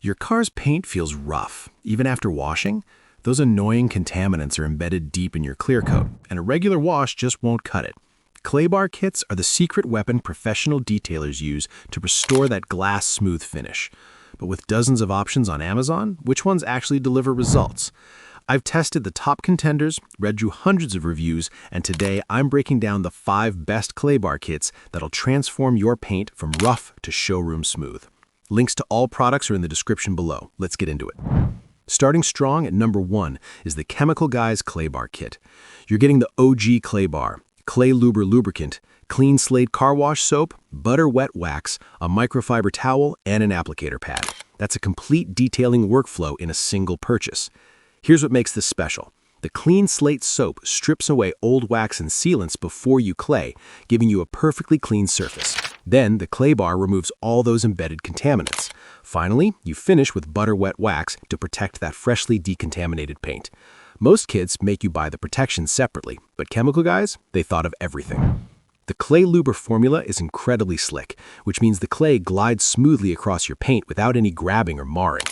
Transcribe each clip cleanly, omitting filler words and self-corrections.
Your car's paint feels rough, even after washing. Those annoying contaminants are embedded deep in your clear coat, and a regular wash just won't cut it. Clay bar kits are the secret weapon professional detailers use to restore that glass smooth finish. But with dozens of options on Amazon, which ones actually deliver results? I've tested the top contenders, read through hundreds of reviews, and today I'm breaking down the 5 best clay bar kits that'll transform your paint from rough to showroom smooth. Links to all products are in the description below. Let's get into it. Starting strong at number 1 is the Chemical Guys Clay Bar Kit. You're getting the OG Clay Bar, Clay Luber Lubricant, Clean Slate Car Wash Soap, Butter Wet Wax, a microfiber towel, and an applicator pad. That's a complete detailing workflow in a single purchase. Here's what makes this special. The Clean Slate Soap strips away old wax and sealants before you clay, giving you a perfectly clean surface. Then, the clay bar removes all those embedded contaminants. Finally, you finish with Butter Wet Wax to protect that freshly decontaminated paint. Most kits make you buy the protection separately, but Chemical Guys, they thought of everything. The Clay Luber formula is incredibly slick, which means the clay glides smoothly across your paint without any grabbing or marring.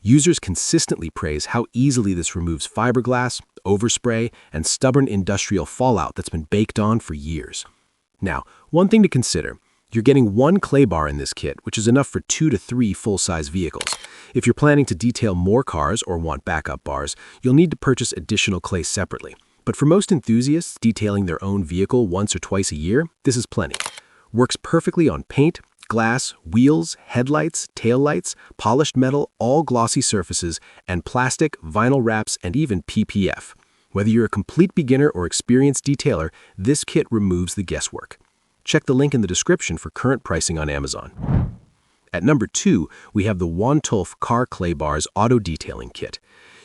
Users consistently praise how easily this removes fiberglass, overspray, and stubborn industrial fallout that's been baked on for years. Now, one thing to consider. You're getting 1 clay bar in this kit, which is enough for 2 to 3 full-size vehicles. If you're planning to detail more cars or want backup bars, you'll need to purchase additional clay separately. But for most enthusiasts detailing their own vehicle once or twice a year, this is plenty. Works perfectly on paint, glass, wheels, headlights, taillights, polished metal, all glossy surfaces, and plastic, vinyl wraps, and even PPF. Whether you're a complete beginner or experienced detailer, this kit removes the guesswork. Check the link in the description for current pricing on Amazon. At number 2, we have the Wontolf Car Clay Bars Auto Detailing Kit.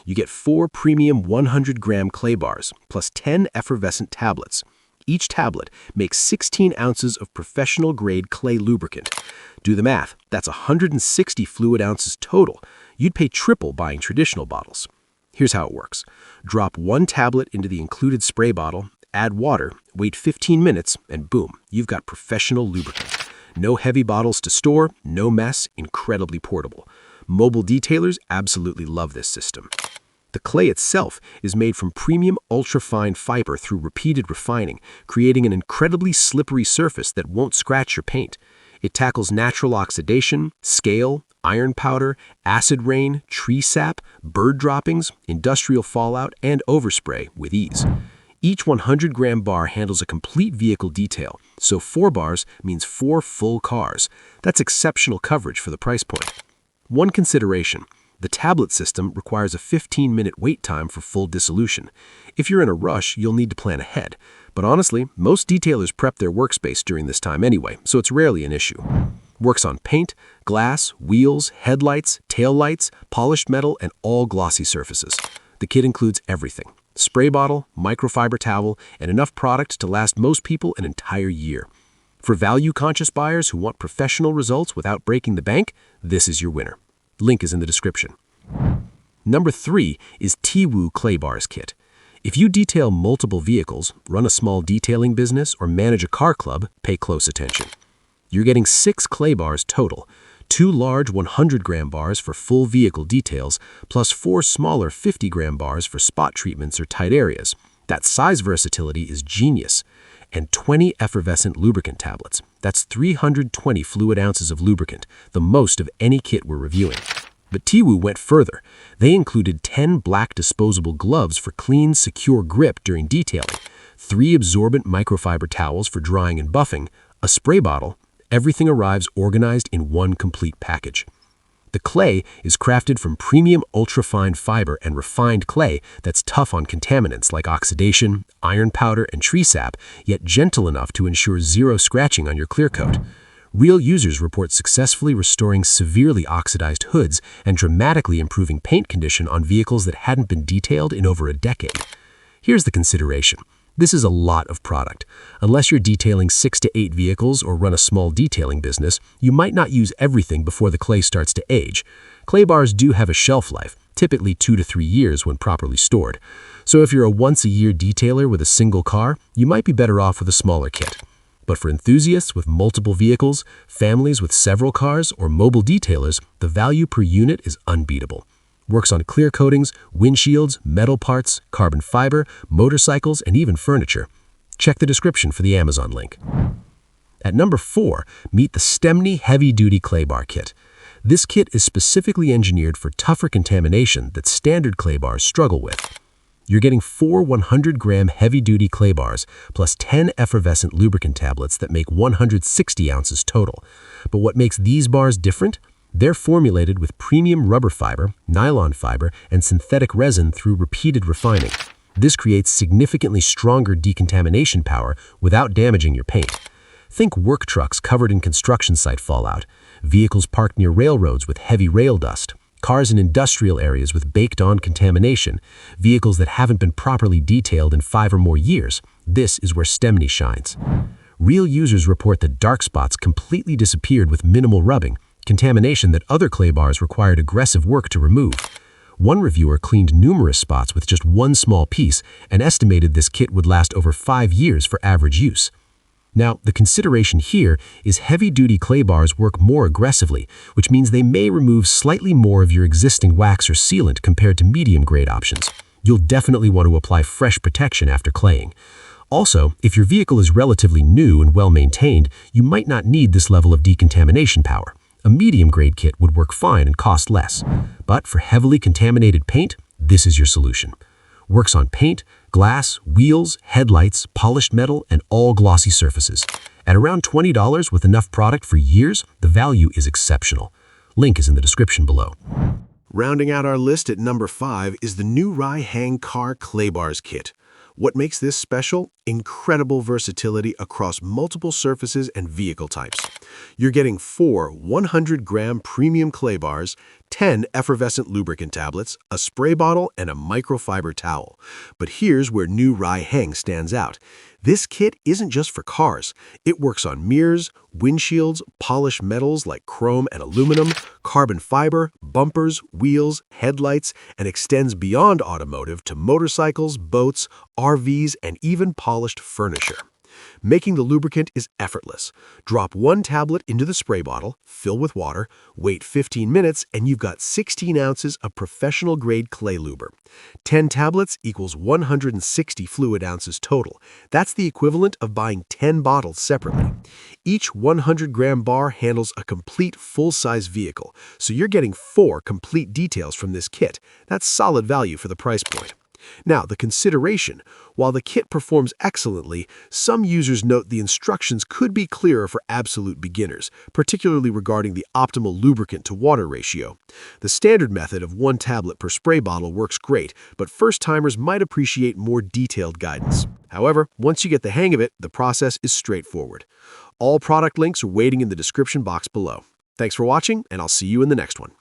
You get 4 premium 100-gram clay bars, plus 10 effervescent tablets. Each tablet makes 16 ounces of professional-grade clay lubricant. Do the math, that's 160 fluid ounces total. You'd pay triple buying traditional bottles. Here's how it works. Drop 1 tablet into the included spray bottle, add water, wait 15 minutes, and boom, you've got professional lubricant. No heavy bottles to store, no mess, incredibly portable. Mobile detailers absolutely love this system. The clay itself is made from premium ultra-fine fiber through repeated refining, creating an incredibly slippery surface that won't scratch your paint. It tackles natural oxidation, scale, iron powder, acid rain, tree sap, bird droppings, industrial fallout, and overspray with ease. Each 100-gram bar handles a complete vehicle detail, so 4 bars means 4 full cars. That's exceptional coverage for the price point. One consideration. The tablet system requires a 15-minute wait time for full dissolution. If you're in a rush, you'll need to plan ahead. But honestly, most detailers prep their workspace during this time anyway, so it's rarely an issue. Works on paint, glass, wheels, headlights, taillights, polished metal, and all glossy surfaces. The kit includes everything. Spray bottle, microfiber towel, and enough product to last most people an entire year. For value-conscious buyers who want professional results without breaking the bank, this is your winner. Link is in the description. Number 3 is TEAWOO Clay Bars Kit. If you detail multiple vehicles, run a small detailing business, or manage a car club, pay close attention. You're getting 6 clay bars total, 2 large 100-gram bars for full vehicle details, plus 4 smaller 50-gram bars for spot treatments or tight areas. That size versatility is genius. And 20 effervescent lubricant tablets. That's 320 fluid ounces of lubricant, the most of any kit we're reviewing. But TEAWOO went further. They included 10 black disposable gloves for clean, secure grip during detailing, 3 absorbent microfiber towels for drying and buffing, a spray bottle. Everything arrives organized in one complete package. The clay is crafted from premium ultra-fine fiber and refined clay that's tough on contaminants like oxidation, iron powder, and tree sap, yet gentle enough to ensure 0 scratching on your clear coat. Real users report successfully restoring severely oxidized hoods and dramatically improving paint condition on vehicles that hadn't been detailed in over a decade. Here's the consideration. This is a lot of product. Unless you're detailing 6 to 8 vehicles or run a small detailing business, you might not use everything before the clay starts to age. Clay bars do have a shelf life, typically 2 to 3 years when properly stored. So if you're a once-a-year detailer with a single car, you might be better off with a smaller kit. But for enthusiasts with multiple vehicles, families with several cars, or mobile detailers, the value per unit is unbeatable. Works on clear coatings, windshields, metal parts, carbon fiber, motorcycles, and even furniture. Check the description for the Amazon link. At number 4, meet the Stemni Heavy-Duty Clay Bar Kit. This kit is specifically engineered for tougher contamination that standard clay bars struggle with. You're getting 4 100-gram heavy-duty clay bars plus 10 effervescent lubricant tablets that make 160 ounces total. But what makes these bars different? They're formulated with premium rubber fiber, nylon fiber, and synthetic resin through repeated refining. This creates significantly stronger decontamination power without damaging your paint. Think work trucks covered in construction site fallout, vehicles parked near railroads with heavy rail dust, cars in industrial areas with baked-on contamination, vehicles that haven't been properly detailed in 5 or more years. This is where Stemni shines. Real users report that dark spots completely disappeared with minimal rubbing, contamination that other clay bars required aggressive work to remove. One reviewer cleaned numerous spots with just one small piece and estimated this kit would last over 5 years for average use. Now, the consideration here is heavy-duty clay bars work more aggressively, which means they may remove slightly more of your existing wax or sealant compared to medium-grade options. You'll definitely want to apply fresh protection after claying. Also, if your vehicle is relatively new and well-maintained, you might not need this level of decontamination power. A medium-grade kit would work fine and cost less. But for heavily contaminated paint, this is your solution. Works on paint, glass, wheels, headlights, polished metal, and all glossy surfaces. At around $20 with enough product for years, the value is exceptional. Link is in the description below. Rounding out our list at number 5 is the Newruiheng Car Clay Bars Kit. What makes this special? Incredible versatility across multiple surfaces and vehicle types. You're getting 4 100-gram premium clay bars, 10 effervescent lubricant tablets, a spray bottle, and a microfiber towel. But here's where Newruiheng stands out. This kit isn't just for cars. It works on mirrors, windshields, polished metals like chrome and aluminum, carbon fiber, bumpers, wheels, headlights, and extends beyond automotive to motorcycles, boats, RVs, and even polished furniture. Making the lubricant is effortless. Drop 1 tablet into the spray bottle, fill with water, wait 15 minutes, and you've got 16 ounces of professional-grade clay luber. 10 tablets equals 160 fluid ounces total. That's the equivalent of buying 10 bottles separately. Each 100-gram bar handles a complete full-size vehicle, so you're getting 4 complete details from this kit. That's solid value for the price point. Now, the consideration. While the kit performs excellently, some users note the instructions could be clearer for absolute beginners, particularly regarding the optimal lubricant-to-water ratio. The standard method of 1 tablet per spray bottle works great, but first-timers might appreciate more detailed guidance. However, once you get the hang of it, the process is straightforward. All product links are waiting in the description box below. Thanks for watching, and I'll see you in the next one.